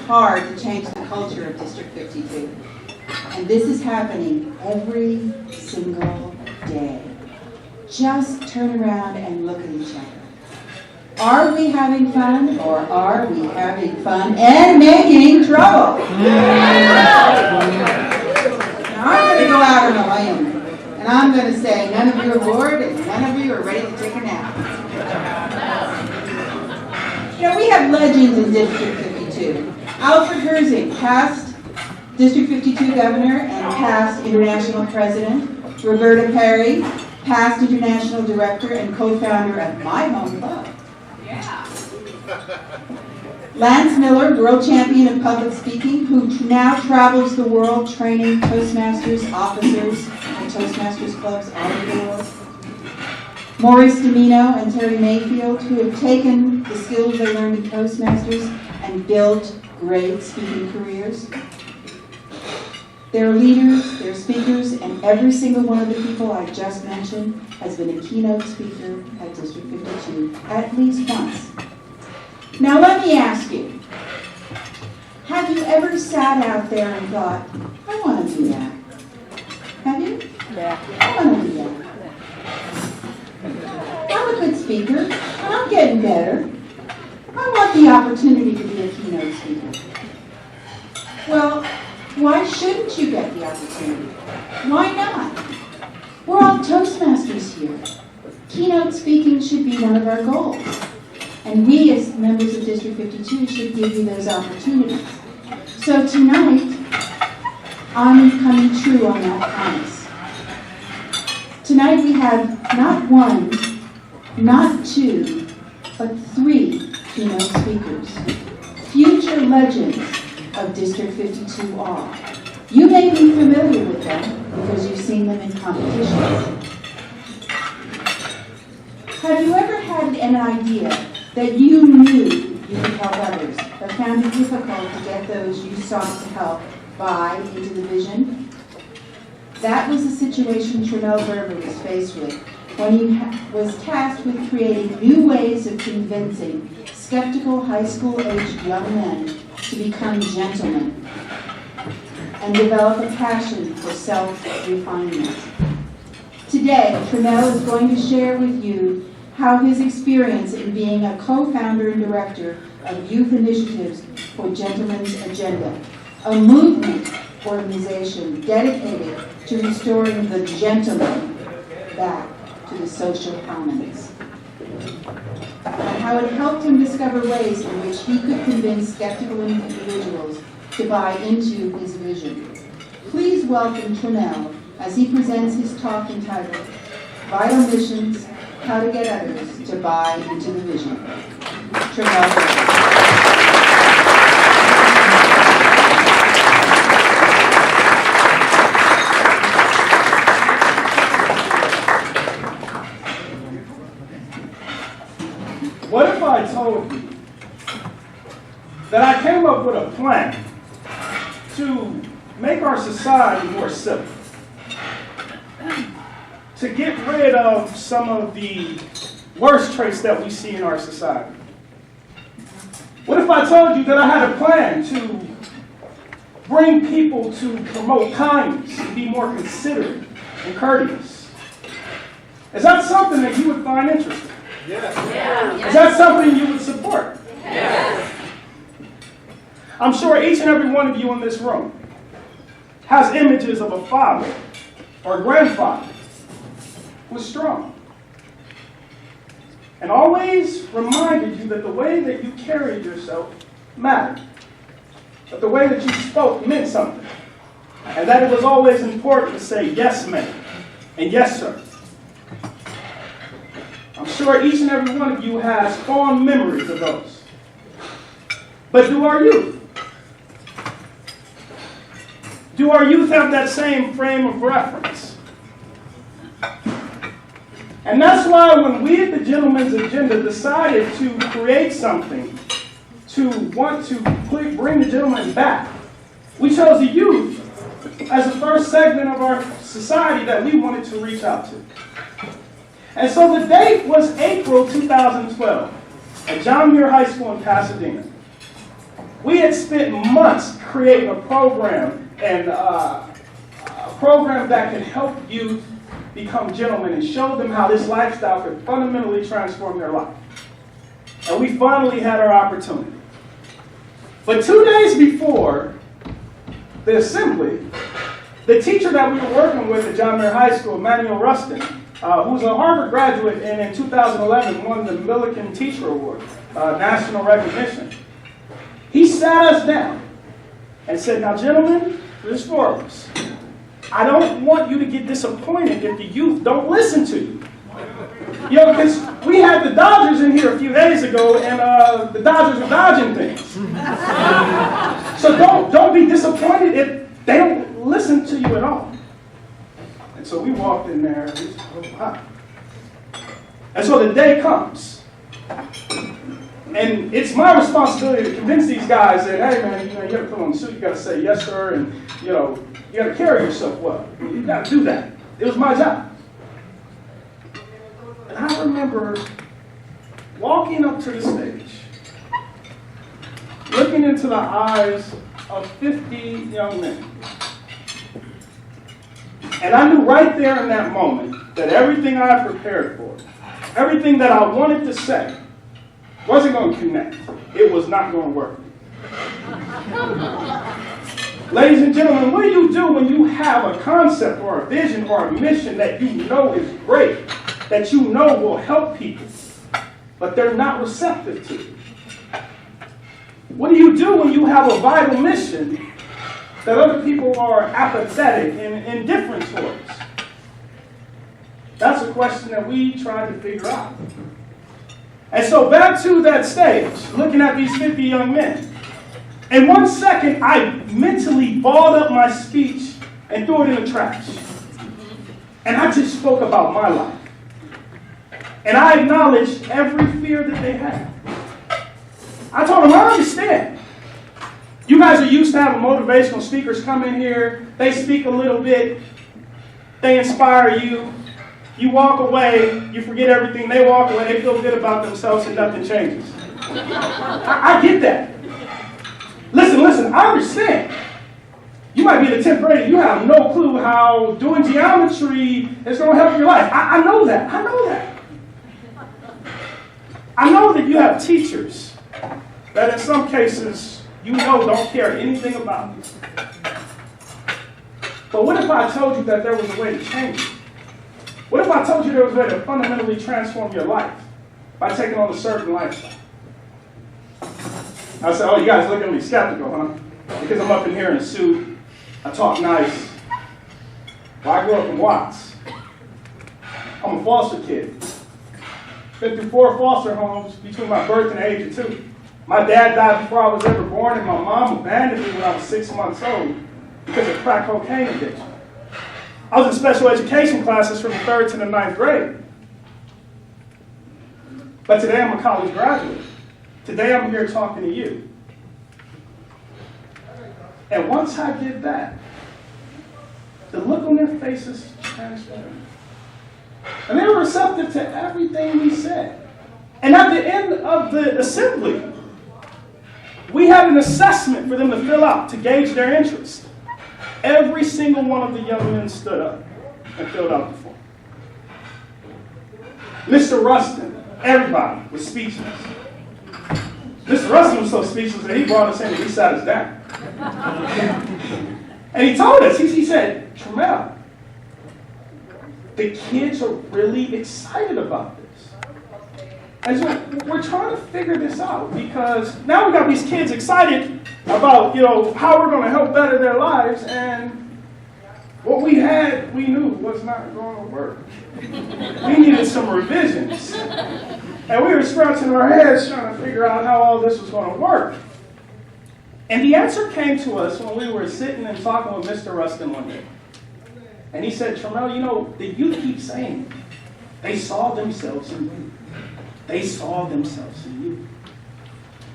hard to change the culture of District 52. And this is happening every single day. Just turn around and look at each other. Are we having fun, or are we having fun and making trouble? Now I'm going to go out on a limb, and I'm going to say none of you are bored and none of you are ready to take a nap. You know, we have legends in District 52. Alfred Herzig, past District 52 governor and past international president. Roberta Perry, past international director and co-founder of my home club. Lance Miller, world champion of public speaking, who now travels the world training Toastmasters officers and Toastmasters clubs all over the world. Maurice Domino and Terry Mayfield, who have taken the skills they learned in Toastmasters and built great speaking careers. Their leaders, their speakers, and every single one of the people I just mentioned has been a keynote speaker at District 52 at least once. Now let me ask you, have you ever sat out there and thought, I want to do that? Have you? Yeah. I want to do that. I'm a good speaker, and I'm getting better. I want the opportunity to be a keynote speaker. Well, why shouldn't you get the opportunity? Why not? We're all Toastmasters here. Keynote speaking should be one of our goals. And we, as members of District 52, should give you those opportunities. So tonight, I'm coming true on that promise. Tonight we have not one, not two, but 3 keynote speakers. Future legends of District 52 are. You may be familiar with them because you've seen them in competitions. Have you ever had an idea that you knew you could help others, but found it difficult to get those you sought to help buy into the vision? That was the situation Tremale Berger was faced with when he was tasked with creating new ways of convincing skeptical high school-aged young men to become gentlemen and develop a passion for self-refinement. Today, Tremale is going to share with you how his experience in being a co-founder and director of youth initiatives for Gentlemen's Agenda, a movement organization dedicated to restoring the gentleman back to the social prominence, and how it helped him discover ways in which he could convince skeptical individuals to buy into his vision. Please welcome Tremale as he presents his talk entitled Vital Missions, How to Get Others to Buy into the Vision. Tremale Berger. What if I told you that I came up with a plan to make our society more civil, to get rid of some of the worst traits that we see in our society? What if I told you that I had a plan to bring people to promote kindness, to be more considerate and courteous? Is that something that you would find interesting? Yes. Yeah. Is that something you would support? Yes. I'm sure each and every one of you in this room has images of a father or a grandfather who was strong and always reminded you that the way that you carried yourself mattered, that the way that you spoke meant something, and that it was always important to say yes, ma'am, and yes, sir. I'm sure each and every one of you has fond memories of those. But do our youth? Do our youth have that same frame of reference? And that's why when we at the Gentlemen's Agenda decided to create something to want to bring the gentleman back, we chose the youth as the first segment of our society that we wanted to reach out to. And so the date was April 2012 at John Muir High School in Pasadena. We had spent months creating a program, and a program that can help youth become gentlemen and show them how this lifestyle could fundamentally transform their life. And we finally had our opportunity. But 2 days before the assembly, the teacher that we were working with at John Muir High School, Manuel Rustin, who's a Harvard graduate and in 2011 won the Millikan Teacher Award, national recognition, he sat us down and said, now gentlemen, there's 4 of us. I don't want you to get disappointed if the youth don't listen to you. You know, because we had the Dodgers in here a few days ago, and the Dodgers are dodging things. So don't be disappointed if they don't listen to you at all. And so we walked in there, and we said, oh, wow. And so the day comes. And it's my responsibility to convince these guys that, hey man, you got to put on the suit, you got to say yes sir, and you got to carry yourself well. You got to do that. It was my job. And I remember walking up to the stage, looking into the eyes of 50 young men. And I knew right there in that moment that everything I had prepared for, everything that I wanted to say, wasn't going to connect. It was not going to work. Ladies and gentlemen, what do you do when you have a concept or a vision or a mission that you know is great, that you know will help people, but they're not receptive to it? What do you do when you have a vital mission that other people are apathetic and indifferent towards? That's a question that we try to figure out. And so back to that stage, looking at these 50 young men. In 1 second, I mentally balled up my speech and threw it in the trash. And I just spoke about my life. And I acknowledged every fear that they had. I told them, I understand. You guys are used to having motivational speakers come in here. They speak a little bit. They inspire you. You walk away, you forget everything, they walk away, they feel good about themselves and nothing changes. I get that. Listen, I understand. You might be in the 10th grade, you have no clue how doing geometry is going to help your life. I know that. I know that you have teachers that in some cases you know don't care anything about you. But what if I told you that there was a way to change it? What if I told you there was a way to fundamentally transform your life by taking on a certain lifestyle? I said, oh, you guys look at me skeptical, huh? Because I'm up in here in a suit, I talk nice. Well, I grew up in Watts. I'm a foster kid. Been through 4 foster homes between my birth and the age of 2. My dad died before I was ever born, and my mom abandoned me when I was 6 months old because of crack cocaine addiction. I was in special education classes from the 3rd to the 9th grade. But today I'm a college graduate. Today I'm here talking to you. And once I did that, the look on their faces transformed. And they were receptive to everything we said. And at the end of the assembly, we had an assessment for them to fill out to gauge their interest. Every single one of the young men stood up and filled out the form. Mr. Rustin, everybody was speechless. Mr. Rustin was so speechless that he brought us in and he sat us down. And he told us, he said, Tremale, the kids are really excited about this. And so we're trying to figure this out because now we got these kids excited about, how we're going to help better their lives, and what we had, we knew was not going to work. We needed some revisions. And we were scratching our heads trying to figure out how all this was going to work. And the answer came to us when we were sitting and talking with Mr. Rustin one day. And he said, Tremale, the youth keep saying they saw themselves in you. They saw themselves in you.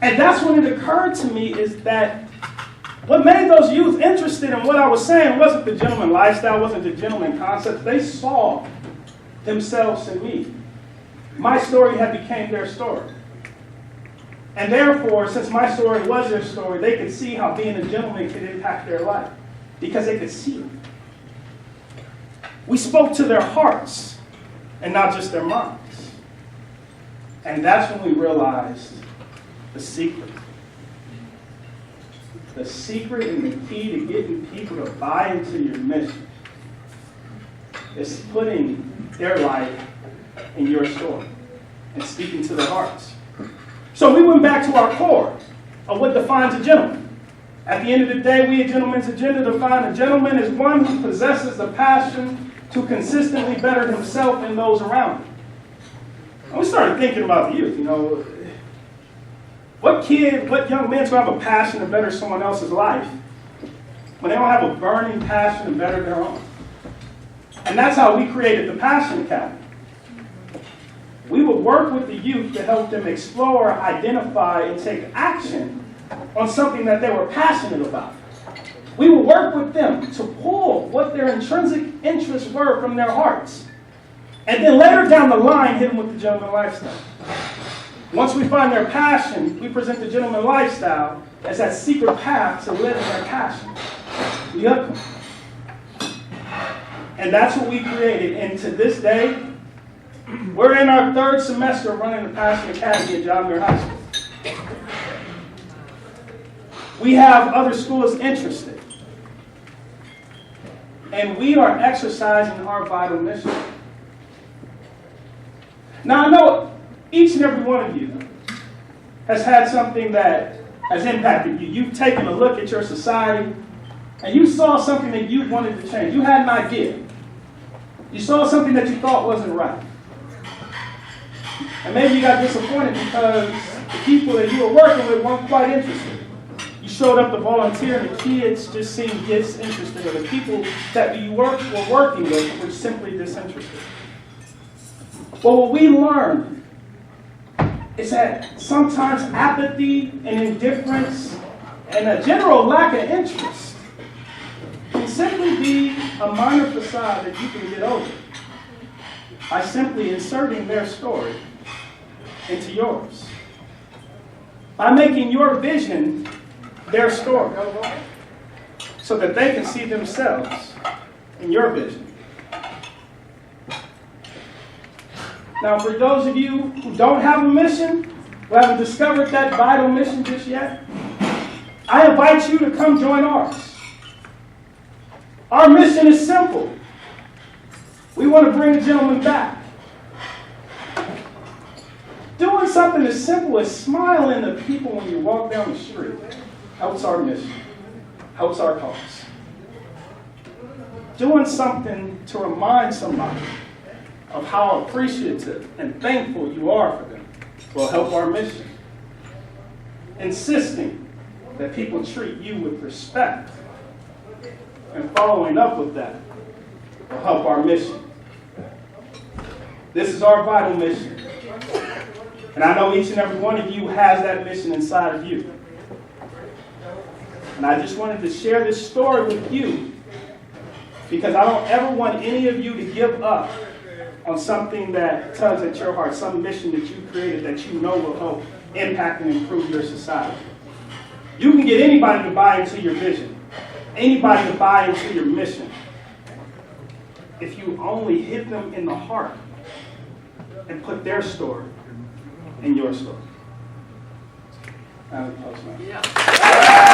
And that's when it occurred to me is that what made those youth interested in what I was saying wasn't the gentleman lifestyle, wasn't the gentleman concept. They saw themselves in me. My story had became their story. And therefore, since my story was their story, they could see how being a gentleman could impact their life because they could see it. We spoke to their hearts and not just their minds. And that's when we realized the secret. The secret and the key to getting people to buy into your mission is putting their life in your story and speaking to their hearts. So we went back to our core of what defines a gentleman. At the end of the day, we at Gentleman's Agenda define a gentleman as one who possesses the passion to consistently better himself and those around him. And we started thinking about the youth, what young man's going to have a passion to better someone else's life when they don't have a burning passion to better their own? And that's how we created the Passion Academy. We would work with the youth to help them explore, identify, and take action on something that they were passionate about. We would work with them to pull what their intrinsic interests were from their hearts. And then later down the line, hit them with the gentleman lifestyle. Once we find their passion, we present the gentleman lifestyle as that secret path to living their passion. We hook them. And that's what we created. And to this day, we're in our third semester running the Passion Academy at John Muir High School. We have other schools interested. And we are exercising our vital mission. Now, I know each and every one of you has had something that has impacted you. You've taken a look at your society, and you saw something that you wanted to change. You had an idea. You saw something that you thought wasn't right. And maybe you got disappointed because the people that you were working with weren't quite interested. You showed up to volunteer, and the kids just seemed disinterested, or the people that you were working with were simply disinterested. Well, what we learned is that sometimes apathy and indifference and a general lack of interest can simply be a minor facade that you can get over by simply inserting their story into yours. By making your vision their story so that they can see themselves in your vision. Now, for those of you who don't have a mission, who haven't discovered that vital mission just yet, I invite you to come join ours. Our mission is simple. We want to bring a gentleman back. Doing something as simple as smiling at people when you walk down the street helps our mission, helps our cause. Doing something to remind somebody of how appreciative and thankful you are for them will help our mission. Insisting that people treat you with respect and following up with that will help our mission. This is our vital mission. And I know each and every one of you has that mission inside of you. And I just wanted to share this story with you because I don't ever want any of you to give up on something that tugs at your heart, some mission that you created that you know will help impact and improve your society. You can get anybody to buy into your vision, anybody to buy into your mission, if you only hit them in the heart and put their story in your story. Toastmasters.